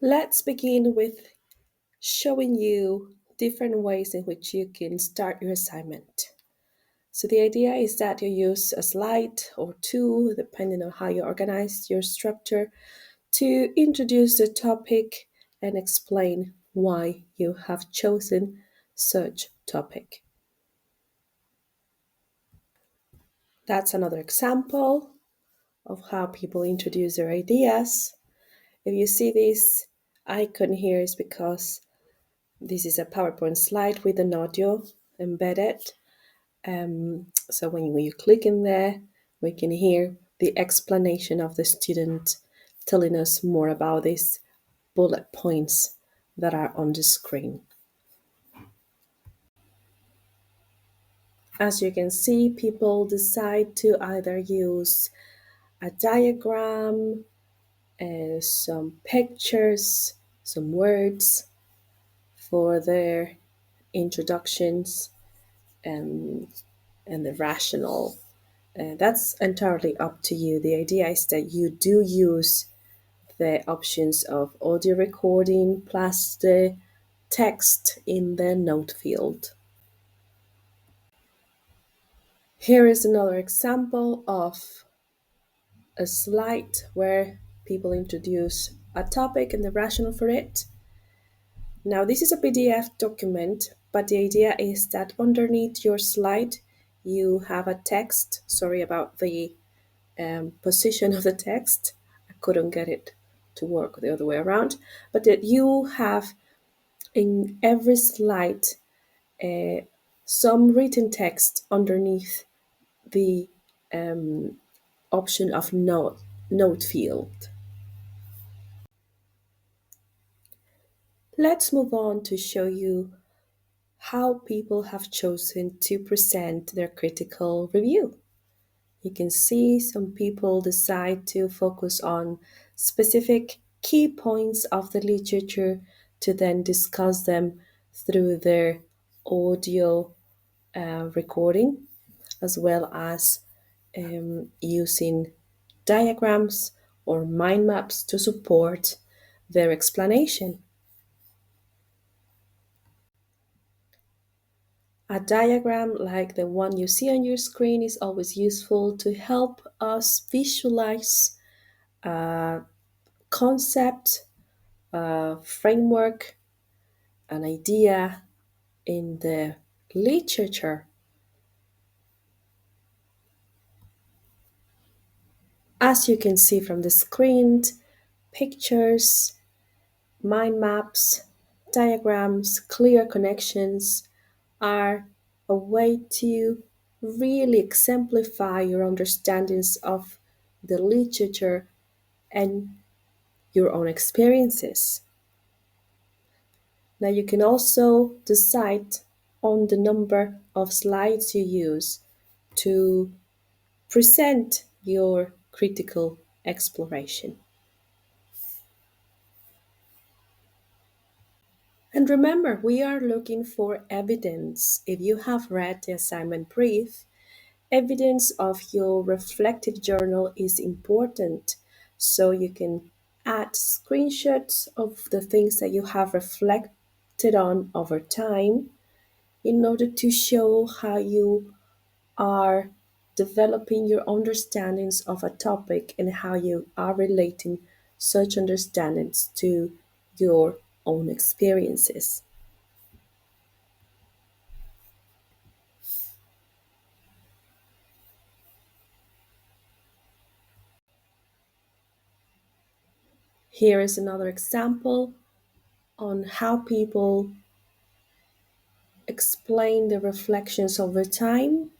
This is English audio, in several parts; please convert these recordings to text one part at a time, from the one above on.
Let's begin with showing you different ways in which you can start your assignment. So the idea is that you use a slide or two, depending on how you organize your structure, to introduce the topic and explain why you have chosen such topic. That's another example of how people introduce their ideas. If you see this icon here, is because this is a PowerPoint slide with an audio embedded. So when you click in there, we can hear the explanation of the student telling us more about these bullet points that are on the screen. As you can see, people decide to either use a diagram, some pictures, some words for their introductions, um, and the rational. That's entirely up to you. The idea is that you do use the options of audio recording plus the text in the note field. Here is another example of a slide where people introduce a topic and the rationale for it. Now, this is a PDF document, but the idea is that underneath your slide, you have a text. Sorry about the position of the text. I couldn't get it to work the other way around, but that you have in every slide uh, some written text underneath the option of note field. Let's move on to show you how people have chosen to present their critical review. You can see some people decide to focus on specific key points of the literature to then discuss them through their audio recording, as well as using diagrams or mind maps to support their explanation. A diagram like the one you see on your screen is always useful to help us visualize a concept, a framework, an idea in the literature. As you can see from the screen, pictures, mind maps, diagrams, clear connections are a way to really exemplify your understandings of the literature and your own experiences. Now you can also decide on the number of slides you use to present your critical exploration. And remember, we are looking for evidence. If you have read the assignment brief, evidence of your reflective journal is important. So you can add screenshots of the things that you have reflected on over time in order to show how you are developing your understandings of a topic and how you are relating such understandings to your own experiences. Here is another example on how people explain the reflections over time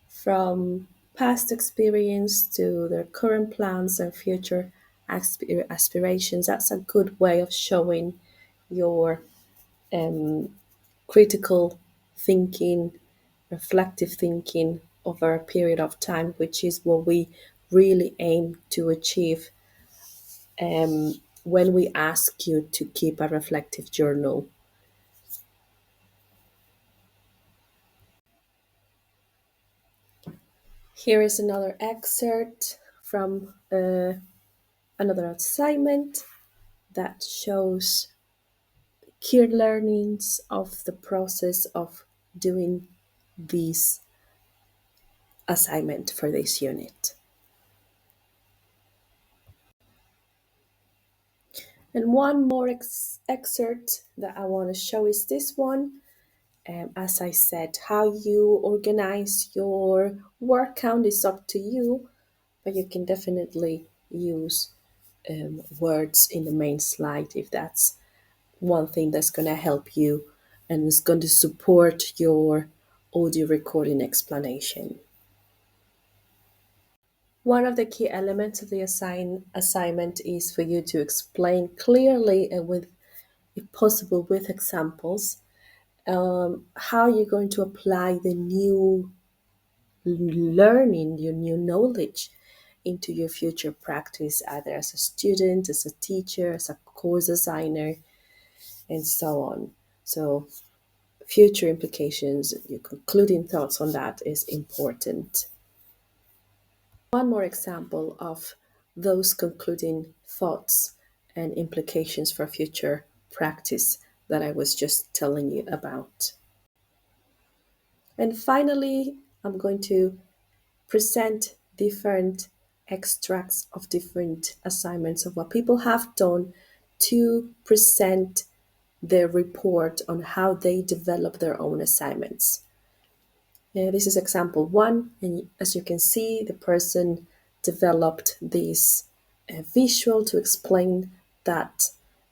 from past experience to their current plans and future aspirations. That's a good way of showing your critical thinking, reflective thinking over a period of time, which is what we really aim to achieve when we ask you to keep a reflective journal. Here is another excerpt from another assignment that shows key learnings of the process of doing this assignment for this unit. And one more excerpt that I want to show is this one. As I said, how you organize your word count is up to you, but you can definitely use words in the main slide if that's one thing that's going to help you and is going to support your audio recording explanation. One of the key elements of the assignment is for you to explain clearly and with, if possible, with examples, how you're going to apply the new learning, your new knowledge into your future practice, either as a student, as a teacher, as a course designer, and so on. So, future implications, your concluding thoughts on that is important. One more example of those concluding thoughts and implications for future practice that I was just telling you about. And finally, I'm going to present different extracts of different assignments of what people have done to present their report on how they develop their own assignments. This is example one, and as you can see, the person developed this visual to explain that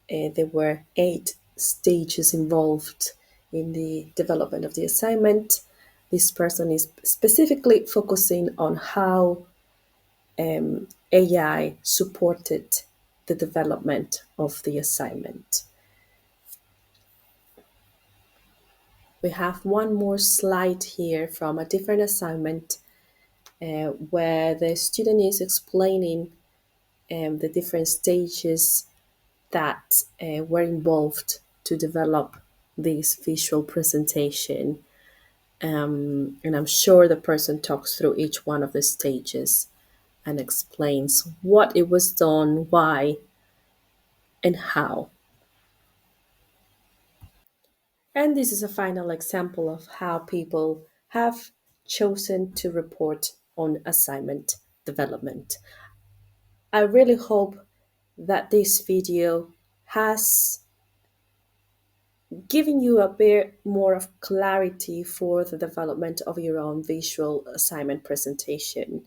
there were 8 stages involved in the development of the assignment. This person is specifically focusing on how AI supported the development of the assignment. We have one more slide here from a different assignment where the student is explaining the different stages that were involved to develop this visual presentation. And I'm sure the person talks through each one of the stages and explains what it was done, why, and how. And this is a final example of how people have chosen to report on assignment development. I really hope that this video has given you a bit more of clarity for the development of your own visual assignment presentation.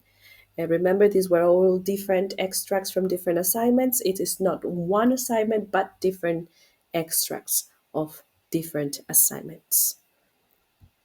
And remember, these were all different extracts from different assignments. It is not one assignment, but different extracts of different assignments.